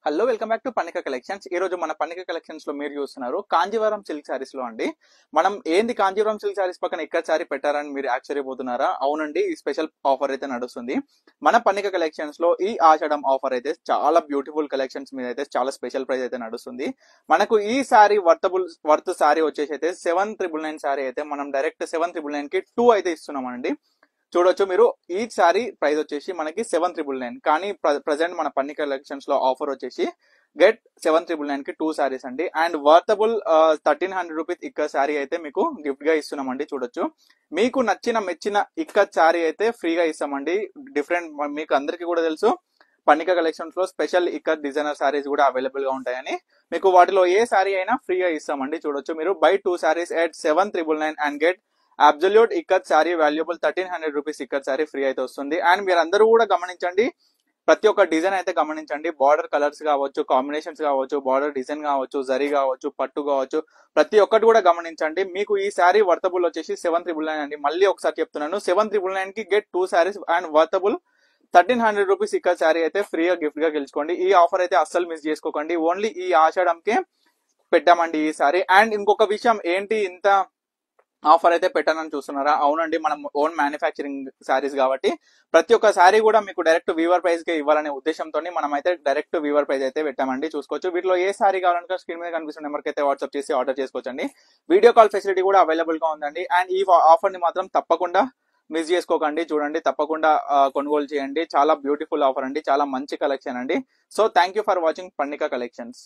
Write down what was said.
Hello welcome back to Panika collections. ఈ రోజు మన పనిక కలెక్షన్స్ లో మీరు చూస్తున్నారు కాంజీవరం సిల్క్ సారీస్ లో అండి. మనం ఏంది కాంజీవరం సిల్క్ సారీస్ పక్కన ఇక్కడ సారీ పెట్టారని మీరు ఆశ్చర్యపోతున్నారా? అవునండి, ఈ స్పెషల్ ఆఫర్ అయితే నడుస్తుంది మన పనిక కలెక్షన్స్ లో. ఈ ఆషాఢం ఆఫర్ అయితే చాలా బ్యూటిఫుల్ కలెక్షన్స్ మీద అయితే చాలా స్పెషల్ ప్రైస్ అయితే నడుస్తుంది. మనకు ఈ సారీ వర్త్ సారీ వచ్చేసి అయితే 7,999 సారీ అయితే మనం డైరెక్ట్ 7,999 కి 2 అయితే ఇస్తున్నామండి. చూడొచ్చు మీరు. ఈ సారీ ప్రైస్ వచ్చేసి మనకి 7,999, కానీ ప్రజెంట్ మన పన్ని కలెక్షన్స్ లో ఆఫర్ వచ్చేసి గెట్ 7,999 కి 2 సారీస్ అండి. అండ్ వర్తబుల్ 1,300 రూపీస్ ఇక్కడ సారీ అయితే మీకు గిఫ్ట్ గా ఇస్తున్నామండి. చూడొచ్చు, మీకు మెచ్చిన ఇక్కడ సారీ అయితే ఫ్రీగా ఇస్తామండి. డిఫరెంట్, మీకు అందరికీ కూడా తెలుసు పన్నిక కలెక్షన్స్ లో స్పెషల్ ఇక్కడ డిజైనర్ సారీస్ కూడా అవైలబుల్ గా ఉంటాయని. మీకు వాటిలో ఏ సారీ అయినా ఫ్రీగా ఇస్తామండి. చూడొచ్చు మీరు, by 2 saris at 7,999 and get absolute ikat sorry valuable 1,300 rupees ikat sorry free అయితే వస్తుంది. అండ్ మీరు అందరూ కూడా గమనించండి, ప్రతి ఒక్క డిజైన్ అయితే గమనించండి. బార్డర్ కలర్స్ కావచ్చు, కాంబినేషన్స్ కావచ్చు, బార్డర్ డిజైన్ కావచ్చు, జరీ కావచ్చు, పట్టు కావచ్చు, ప్రతి ఒక్కటి కూడా గమనించండి. మీకు ఈ సారీ వర్తబుల్ వచ్చేసి 7,999 అండి. మళ్ళీ ఒకసారి చెప్తున్నాను, 7,999 కి get 2 saris and worthable 1,300 rupees ఇక్కడ సారీ అయితే ఫ్రీగా గిఫ్ట్ గా గెలుచుకోండి. ఈ ఆఫర్ అయితే అస్సలు మిస్ చేసుకోకండి. ఓన్లీ ఈ ఆషాఢంకే పెట్టామండి ఈ సారీ. అండ్ ఇంకొక విషయం ఏంటి, ఇంత ఆఫర్ అయితే పెట్టానని చూస్తున్నారా? అవునండి, మనం ఓన్ మ్యానుఫ్యాక్చరింగ్ సారీస్ కాబట్టి ప్రతి ఒక్క సారీ కూడా మీకు డైరెక్ట్ వీవర్ ప్రైస్ కి ఇవ్వాలనే ఉద్దేశంతో మనం అయితే డైరెక్ట్ వీవర్ ప్రైస్ అయితే పెట్టామండి. చూసుకోవచ్చు. వీటిలో ఏ సారీ కావాలంటే స్క్రీన్ మీద కనిపిస్తున్న నెంబర్కి అయితే వాట్సాప్ చేసి ఆర్డర్ చేసుకోవచ్చండి. వీడియో కాల్ ఫెసిలిటీ కూడా అవైలబుల్ గా ఉందండి. అండ్ ఈ ఆఫర్ ని మాత్రం తప్పకుండా మిస్ చేసుకోకండి. చూడండి, తప్పకుండా కొనుగోలు చేయండి. చాలా బ్యూటిఫుల్ ఆఫర్ అండి, చాలా మంచి కలెక్షన్ అండి. So thank you for watching Pannika collections.